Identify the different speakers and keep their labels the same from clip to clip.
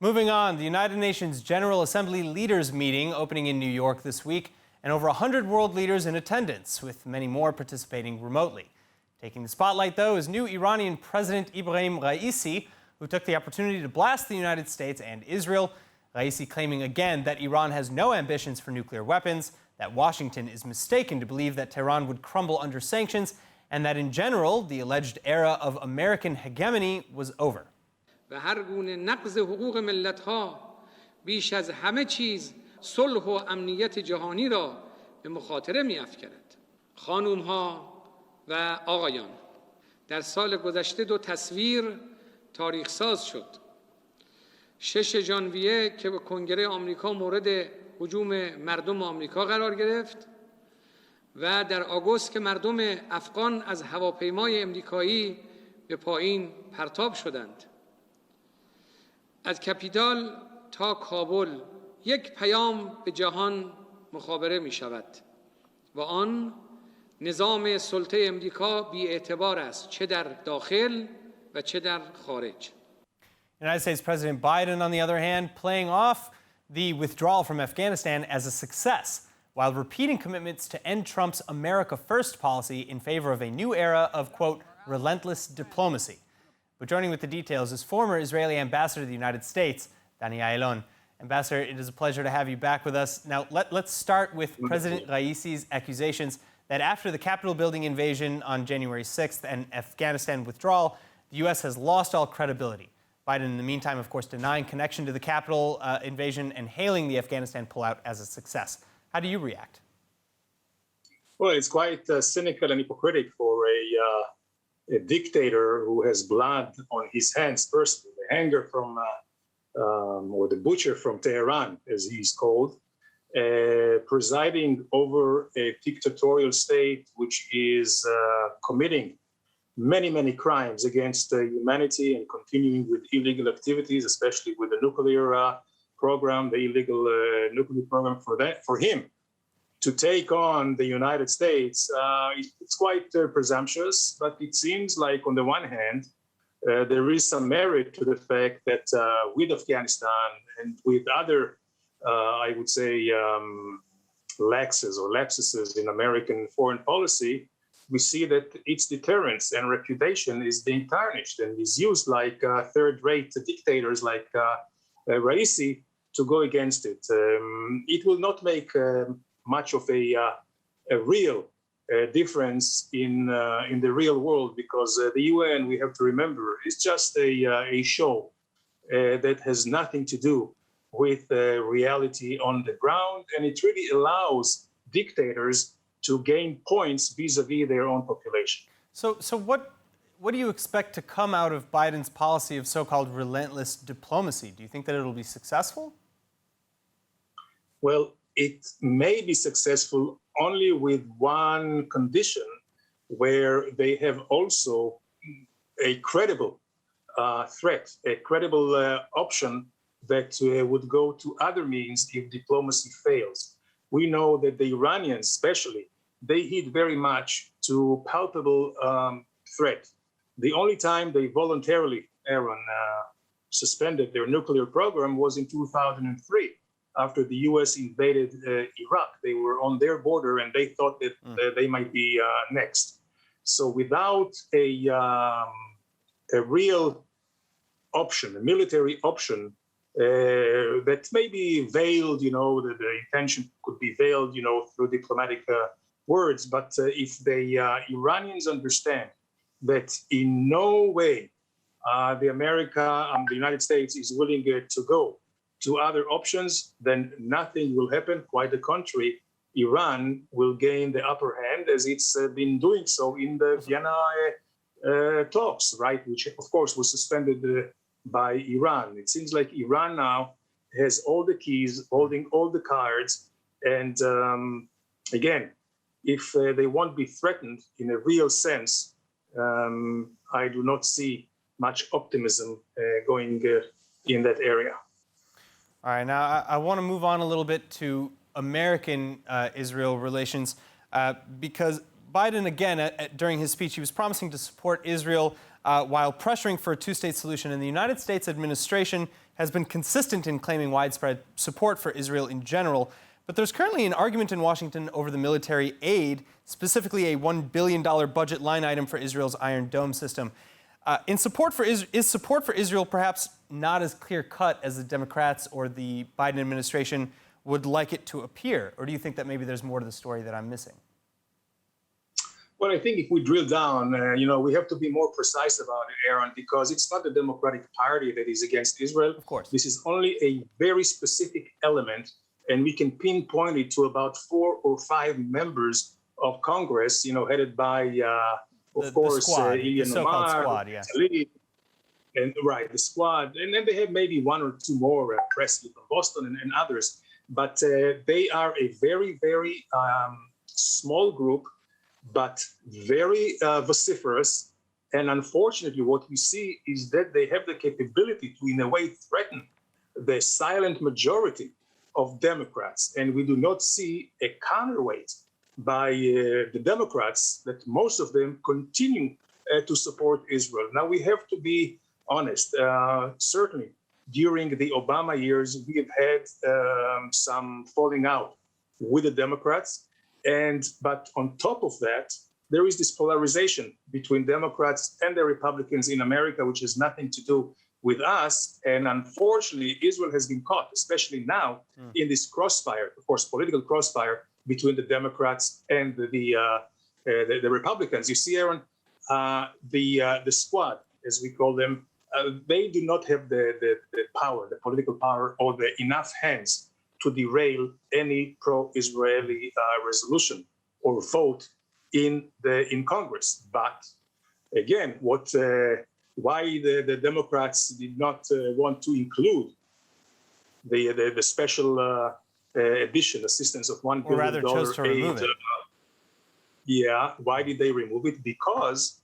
Speaker 1: Moving on, the United Nations General Assembly Leaders Meeting opening in New York this week, and over 100 world leaders in attendance, with many more participating remotely. Taking the spotlight, though, is new Iranian President Ibrahim Raisi, who took the opportunity to blast the United States and Israel. Raisi claiming again that Iran has no ambitions for nuclear weapons, that Washington is mistaken to believe that Tehran would crumble under sanctions, and that in general, the alleged era of American hegemony was over.
Speaker 2: و هر گونه نقض حقوق ملت‌ها بیش از همه چیز صلح و امنیت جهانی را به مخاطره می‌افکند. خانم‌ها و آقایان، در سال گذشته دو تصویر تاریخ ساز شد. 6 ژانویه که به کنگره آمریکا مورد هجوم مردم آمریکا قرار گرفت و در آگوست که مردم افغان از هواپیمای آمریکایی به پایین پرتاب شدند. از کاپیتال تا کابل یک پیام به جهان مخابره می شود و آن نظام سلطه امریکا بی اعتبار است، چه در داخل و چه در خارج.
Speaker 1: United States President Biden, on the other hand, playing off the withdrawal from Afghanistan as a success, while repeating commitments to end Trump's America First policy in favor of a new era of, quote, relentless diplomacy. But joining with the details is former Israeli ambassador to the United States, Danny Ayalon. Ambassador, it is a pleasure to have you back with us. Now, let's start with President Raisi's accusations that after the Capitol building invasion on January 6th and Afghanistan withdrawal, the U.S. has lost all credibility. Biden, in the meantime, of course, denying connection to the Capitol invasion and hailing the Afghanistan pullout as a success. How do you react?
Speaker 3: Well, it's quite cynical and hypocritical for a dictator who has blood on his hands personally, the hanger from, or the butcher from Tehran, as he's called, presiding over a dictatorial state which is committing many crimes against humanity and continuing with illegal activities, especially with the nuclear program, the illegal nuclear program. For him to take on the United States, it's quite presumptuous, but it seems like on the one hand, there is some merit to the fact that with Afghanistan and with other, I would say, lapses in American foreign policy, we see that its deterrence and reputation is being tarnished and is used like third-rate dictators like Raisi to go against it. It will not make much of a real difference in the real world, because the UN, we have to remember, is just a show that has nothing to do with reality on the ground, and it really allows dictators to gain points vis-a-vis their own population.
Speaker 1: So what do you expect to come out of Biden's policy of so-called relentless diplomacy? Do you think that it'll be successful?
Speaker 3: Well, it may be successful only with one condition, where they have also a credible threat, a credible option that would go to other means if diplomacy fails. We know that the Iranians, especially, they heed very much to palpable threat. The only time they voluntarily, suspended their nuclear program was in 2003, after the U.S. invaded Iraq. They were on their border and they thought that they might be next. So without a real option, a military option, that may be veiled, the intention could be veiled, through diplomatic words. But if the Iranians understand that in no way the United States is willing to go to other options, then nothing will happen. Quite the contrary, Iran will gain the upper hand, as it's been doing so in the Vienna talks, right? Which, of course, was suspended by Iran. It seems like Iran now has all the keys, holding all the cards. And again, if they won't be threatened in a real sense, I do not see much optimism going in that area.
Speaker 1: All right, now I want to move on a little bit to American-Israel relations, because Biden, again, during his speech, he was promising to support Israel while pressuring for a two-state solution. And the United States administration has been consistent in claiming widespread support for Israel in general. But there's currently an argument in Washington over the military aid, specifically a $1 billion budget line item for Israel's Iron Dome system. Is support for Israel perhaps not as clear-cut as the Democrats or the Biden administration would like it to appear? Or do you think that maybe there's more to the story that I'm missing?
Speaker 3: Well, I think if we drill down, we have to be more precise about it, Aaron, because it's not the Democratic Party that is against Israel.
Speaker 1: Of course.
Speaker 3: This is only a very specific element, and we can pinpoint it to about 4 or 5 members of Congress, headed by,
Speaker 1: the squad, the so-called
Speaker 3: Omar,
Speaker 1: squad, yeah.
Speaker 3: And the squad. And then they have maybe 1 or 2 more, Presley from Boston and others. But they are a very, very small group, but very vociferous. And unfortunately, what we see is that they have the capability to, in a way, threaten the silent majority of Democrats. And we do not see a counterweight by the Democrats that most of them continue to support Israel. Now, we have to be honest. Certainly, during the Obama years, we have had some falling out with the Democrats. But on top of that, there is this polarization between Democrats and the Republicans in America, which has nothing to do with us. And unfortunately, Israel has been caught, especially now, in this crossfire, of course, political crossfire between the Democrats and the Republicans. You see, Aaron, the squad, as we call them, they do not have the power, the political power, or the enough hands to derail any pro-Israeli resolution or vote in Congress. But again, why the Democrats did not want to include the special addition, assistance of $1 billion,
Speaker 1: or rather chose to remove it.
Speaker 3: Why did they remove it? Because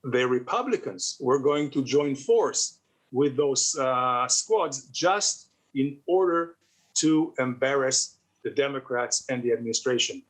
Speaker 3: the Republicans were going to join force with those squads just in order to embarrass the Democrats and the administration.